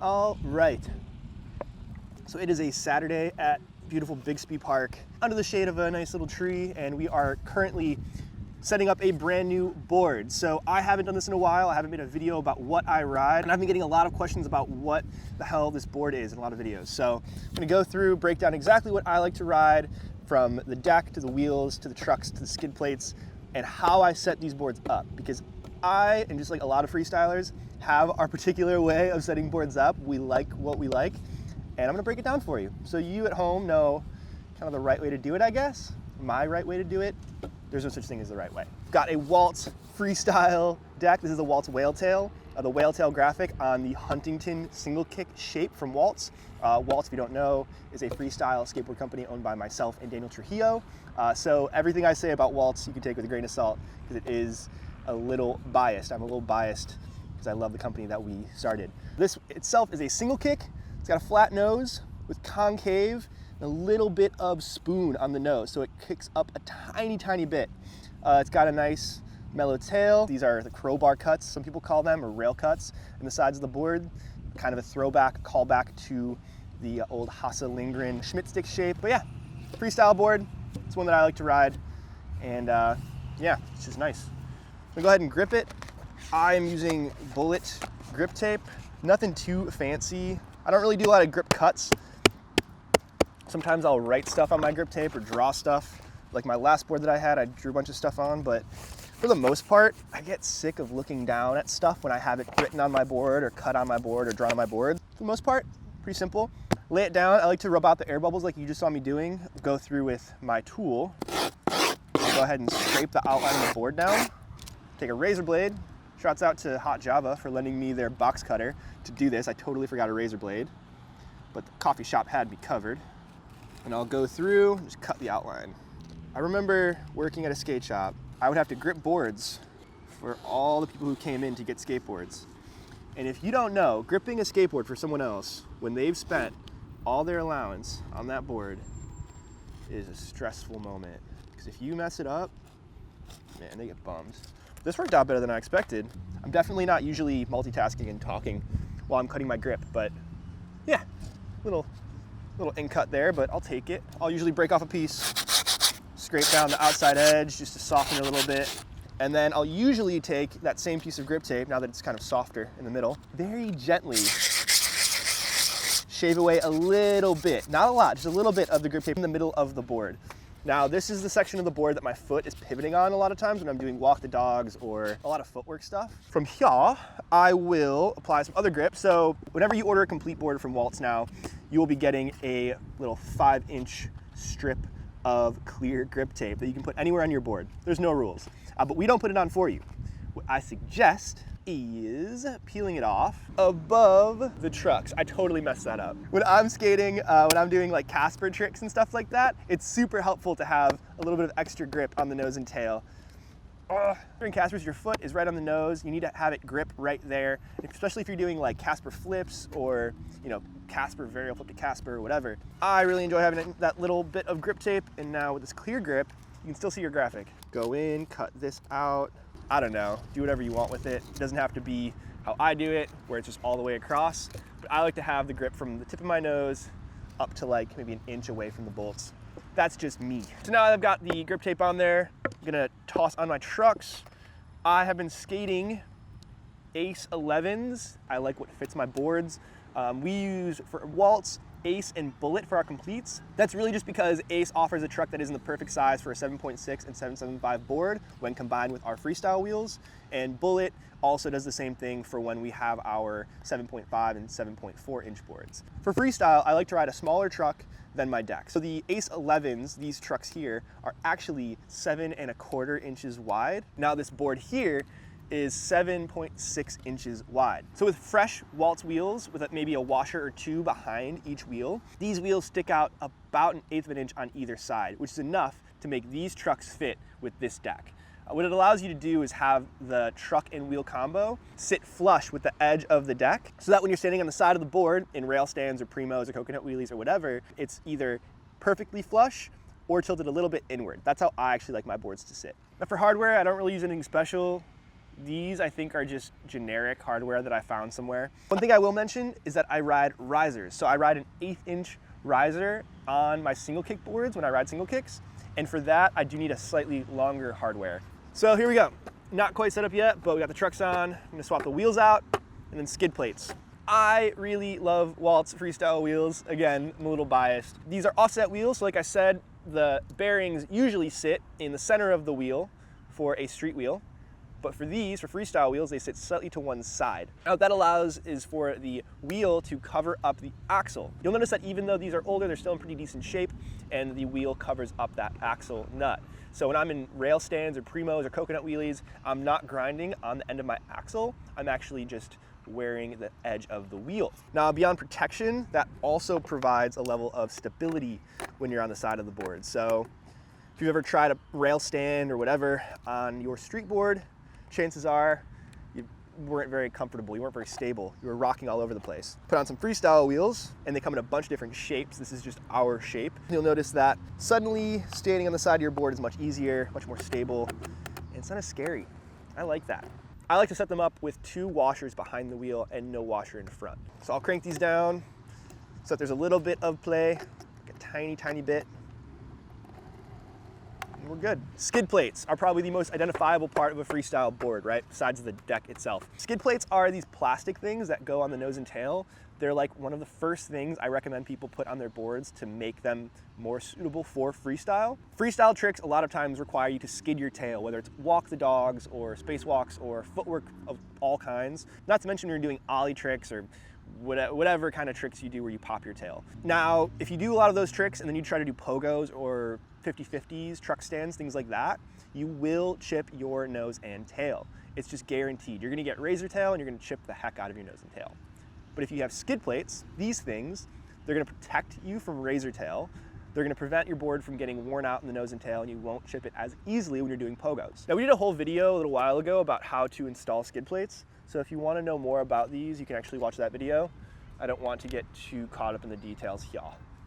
All right, so it is a Saturday at beautiful Bixby Park under the shade of a nice little tree, and we are currently setting up a brand new board. So I haven't done this in a while. I haven't made a video about what I ride, and I've been getting a lot of questions about what the hell this board is in a lot of videos. So I'm gonna go through, break down exactly what I like to ride, from the deck to the wheels to the trucks to the skid plates, and how I set these boards up, because I, and just like a lot of freestylers, have our particular way of setting boards up. We like what we like, and I'm gonna break it down for you. So you at home know kind of the right way to do it, I guess. My right way to do it. There's no such thing as the right way. Got a Waltz freestyle deck. This is a Waltz whale tail. The whale tail graphic on the Huntington single kick shape from Waltz. Waltz, if you don't know, is a freestyle skateboard company owned by myself and Daniel Trujillo. So everything I say about Waltz you can take with a grain of salt, because it is a little biased. I'm a little biased because I love the company that we started. This itself is a single kick. It's got a flat nose with concave and a little bit of spoon on the nose, so it kicks up a tiny, tiny bit. It's got a nice mellow tail. These are the crowbar cuts, some people call them, or rail cuts in the sides of the board. Kind of a throwback, callback to the old Hasse Lindgren Schmidt stick shape. But yeah, freestyle board. It's one that I like to ride, and yeah, it's just nice. I'm gonna go ahead and grip it. I am using bullet grip tape. Nothing too fancy. I don't really do a lot of grip cuts. Sometimes I'll write stuff on my grip tape or draw stuff. Like my last board that I had, I drew a bunch of stuff on, but for the most part, I get sick of looking down at stuff when I have it written on my board or cut on my board or drawn on my board. For the most part, pretty simple. Lay it down. I like to rub out the air bubbles like you just saw me doing. Go through with my tool. Go ahead and scrape the outline of the board down. Take a razor blade. Shouts out to Hot Java for lending me their box cutter to do this. I totally forgot a razor blade, but the coffee shop had me covered. And I'll go through and just cut the outline. I remember working at a skate shop. I would have to grip boards for all the people who came in to get skateboards. And if you don't know, gripping a skateboard for someone else when they've spent all their allowance on that board is a stressful moment. Because if you mess it up, man, they get bummed. This worked out better than I expected. I'm definitely not usually multitasking and talking while I'm cutting my grip, but yeah, little ink cut there, but I'll take it. I'll usually break off a piece, scrape down the outside edge just to soften it a little bit. And then I'll usually take that same piece of grip tape, now that it's kind of softer in the middle, very gently shave away a little bit, not a lot, just a little bit of the grip tape in the middle of the board. Now, this is the section of the board that my foot is pivoting on a lot of times when I'm doing walk the dogs or a lot of footwork stuff. From here, I will apply some other grip. So whenever you order a complete board from Waltz now, you will be getting a little 5-inch strip of clear grip tape that you can put anywhere on your board. There's no rules, but we don't put it on for you. What I suggest is peeling it off above the trucks. I totally messed that up. When I'm skating, when I'm doing like Casper tricks and stuff like that, it's super helpful to have a little bit of extra grip on the nose and tail. During Caspers, your foot is right on the nose. You need to have it grip right there, especially if you're doing like Casper flips or, you know, Casper varial flip to Casper or whatever. I really enjoy having that little bit of grip tape, and now with this clear grip, you can still see your graphic. Go in, cut this out. I don't know, do whatever you want with it. It doesn't have to be how I do it, where it's just all the way across, but I like to have the grip from the tip of my nose up to like maybe an inch away from the bolts. That's just me. So now that I've got the grip tape on there, I'm gonna toss on my trucks. I have been skating Ace 11s. I like what fits my boards. We use, for Waltz, Ace and Bullet for our completes. That's really just because Ace offers a truck that is in the perfect size for a 7.6 and 7.75 board when combined with our freestyle wheels. And Bullet also does the same thing for when we have our 7.5 and 7.4 inch boards. For freestyle, I like to ride a smaller truck than my deck. So the Ace 11s, these trucks here, are actually 7.25 inches wide. Now this board here is 7.6 inches wide. So with fresh Waltz wheels, with maybe a washer or two behind each wheel, these wheels stick out about 1/8 of an inch on either side, which is enough to make these trucks fit with this deck. What it allows you to do is have the truck and wheel combo sit flush with the edge of the deck, so that when you're standing on the side of the board in rail stands or primos or coconut wheelies or whatever, it's either perfectly flush or tilted a little bit inward. That's how I actually like my boards to sit. Now for hardware, I don't really use anything special. These I think are just generic hardware that I found somewhere. One thing I will mention is that I ride risers. So I ride an 1/8 inch riser on my single kick boards when I ride single kicks. And for that, I do need a slightly longer hardware. So here we go. Not quite set up yet, but we got the trucks on. I'm gonna swap the wheels out and then skid plates. I really love Waltz Freestyle wheels. Again, I'm a little biased. These are offset wheels, so like I said, the bearings usually sit in the center of the wheel for a street wheel. But for these, for freestyle wheels, they sit slightly to one side. Now what that allows is for the wheel to cover up the axle. You'll notice that even though these are older, they're still in pretty decent shape, and the wheel covers up that axle nut. So when I'm in rail stands or primos or coconut wheelies, I'm not grinding on the end of my axle. I'm actually just wearing the edge of the wheel. Now beyond protection, that also provides a level of stability when you're on the side of the board. So if you've ever tried a rail stand or whatever on your street board, chances are you weren't very comfortable, you weren't very stable, you were rocking all over the place. Put on some freestyle wheels, and they come in a bunch of different shapes. This is just our shape. You'll notice that suddenly standing on the side of your board is much easier, much more stable, and it's not as scary. I like that. I like to set them up with 2 washers behind the wheel and no washer in front. So I'll crank these down so that there's a little bit of play, like a tiny, tiny bit. We're good. Skid plates are probably the most identifiable part of a freestyle board, right? Besides the deck itself. Skid plates are these plastic things that go on the nose and tail. They're like one of the first things I recommend people put on their boards to make them more suitable for freestyle. Freestyle tricks a lot of times require you to skid your tail, whether it's walk the dogs or spacewalks or footwork of all kinds. Not to mention when you're doing ollie tricks or whatever kind of tricks you do where you pop your tail. Now, if you do a lot of those tricks and then you try to do pogos or 50-50s, truck stands, things like that, you will chip your nose and tail. It's just guaranteed. You're gonna get razor tail and you're gonna chip the heck out of your nose and tail. But if you have skid plates, these things, they're gonna protect you from razor tail. They're gonna prevent your board from getting worn out in the nose and tail, and you won't chip it as easily when you're doing pogos. Now, we did a whole video a little while ago about how to install skid plates. So if you wanna know more about these, you can actually watch that video. I don't want to get too caught up in the details here.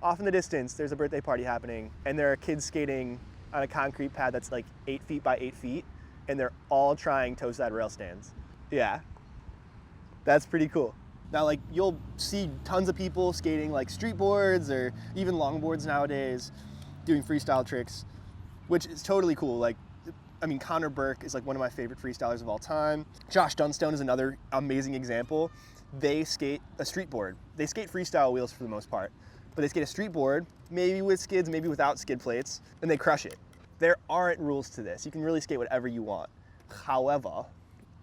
Off in the distance, there's a birthday party happening, and there are kids skating on a concrete pad that's like 8 feet by 8 feet, and they're all trying toe side rail stands. Yeah, that's pretty cool. Now, like, you'll see tons of people skating like street boards or even longboards nowadays, doing freestyle tricks, which is totally cool. Like, I mean, Connor Burke is like one of my favorite freestylers of all time. Josh Dunstone is another amazing example. They skate a street board. They skate freestyle wheels for the most part, but they skate a street board, maybe with skids, maybe without skid plates, and they crush it. There aren't rules to this. You can really skate whatever you want. However,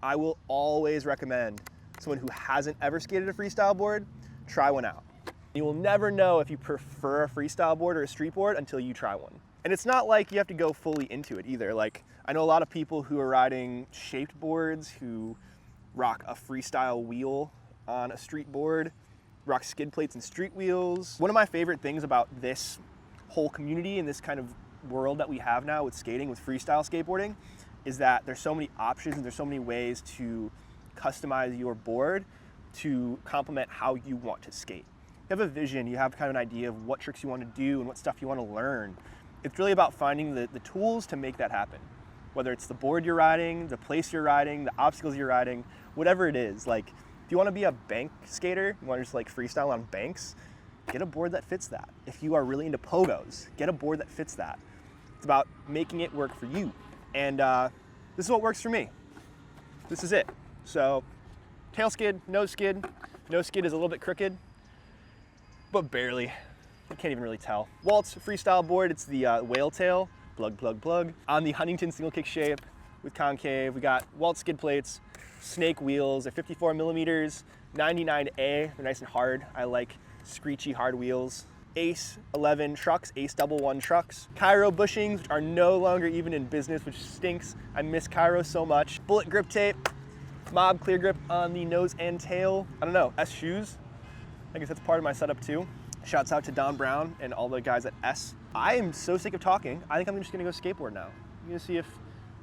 I will always recommend someone who hasn't ever skated a freestyle board, try one out. You will never know if you prefer a freestyle board or a street board until you try one. And it's not like you have to go fully into it either. Like, I know a lot of people who are riding shaped boards who rock a freestyle wheel on a street board, rock skid plates and street wheels. One of my favorite things about this whole community and this kind of world that we have now with skating, with freestyle skateboarding, is that there's so many options and there's so many ways to customize your board to complement how you want to skate. You have a vision, you have kind of an idea of what tricks you want to do and what stuff you want to learn. It's really about finding the tools to make that happen. Whether it's the board you're riding, the place you're riding, the obstacles you're riding, whatever it is. Like, if you want to be a bank skater, you want to just like freestyle on banks, get a board that fits that. If you are really into pogos, get a board that fits that. It's about making it work for you. And this is what works for me. This is it. So tail skid, nose skid. Nose skid is a little bit crooked, but barely. You can't even really tell. Waltz freestyle board, it's the whale tail, plug, plug, plug. On the Huntington single kick shape with concave, we got Waltz skid plates, snake wheels. They're 54 millimeters, 99A. They're nice and hard. I like screechy hard wheels. Ace 11 trucks, Ace 11 trucks. Cairo bushings, which are no longer even in business, which stinks. I miss Cairo so much. Bullet grip tape, Mob clear grip on the nose and tail. I don't know, S shoes. I guess that's part of my setup too. Shouts out to Don Brown and all the guys at S. I am so sick of talking. I think I'm just gonna go skateboard now. I'm gonna see if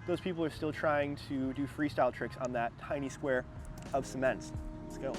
those people are still trying to do freestyle tricks on that tiny square of cement. Let's go.